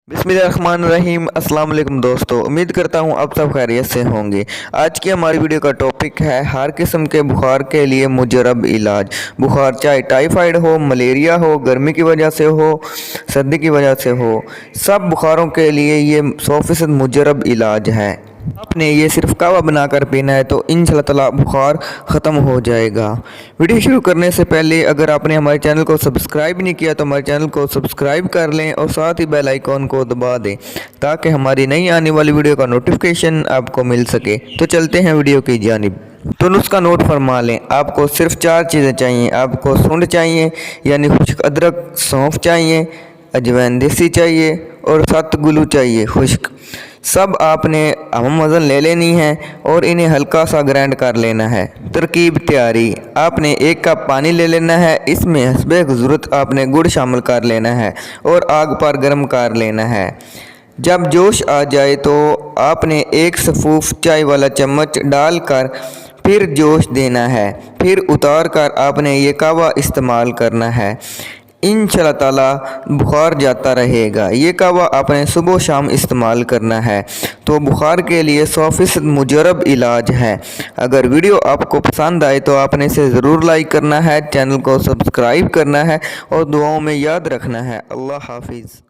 बिस्मिल्लाहिर्रहमानिर्रहीम। अस्सलाम वालेकुम दोस्तों, उम्मीद करता हूँ आप सब खैरियत से होंगे। आज की हमारी वीडियो का टॉपिक है हर किस्म के बुखार के लिए मुजरब इलाज। बुखार चाहे टाइफाइड हो, मलेरिया हो, गर्मी की वजह से हो, सर्दी की वजह से हो, सब बुखारों के लिए ये 100% मुजरब इलाज है। आपने ये सिर्फ कावा बनाकर पीना है तो इंशाअल्लाह ताला बुखार ख़त्म हो जाएगा। वीडियो शुरू करने से पहले अगर आपने हमारे चैनल को सब्सक्राइब नहीं किया तो हमारे चैनल को सब्सक्राइब कर लें और साथ ही बेल आइकॉन को दबा दें ताकि हमारी नई आने वाली वीडियो का नोटिफिकेशन आपको मिल सके। तो चलते हैं वीडियो की जानिब। तो नुस्खा नोट फरमा लें। आपको सिर्फ 4 चीज़ें चाहिए। आपको सूंड चाहिए यानी खुश्क अदरक, सौंफ चाहिए, अजवाइन देसी चाहिए और 7 गुलू चाहिए खुश्क। सब आपने हम वज़न ले लेनी है और इन्हें हल्का सा ग्राइंड कर लेना है। तरकीब तैयारी, आपने 1 कप पानी ले लेना है। इसमें हस्बे ज़रूरत आपने गुड़ शामिल कर लेना है और आग पर गर्म कर लेना है। जब जोश आ जाए तो आपने 1 सफ़ूफ चाय वाला चम्मच डालकर फिर जोश देना है। फिर उतार कर आपने ये कावा इस्तेमाल करना है। इंशाअल्लाह ताला बुखार जाता रहेगा। ये कावा आपने सुबह शाम इस्तेमाल करना है। तो बुखार के लिए 100% मुजरब इलाज है। अगर वीडियो आपको पसंद आए तो आपने इसे ज़रूर लाइक करना है, चैनल को सब्सक्राइब करना है और दुआओं में याद रखना है। अल्लाह हाफिज़।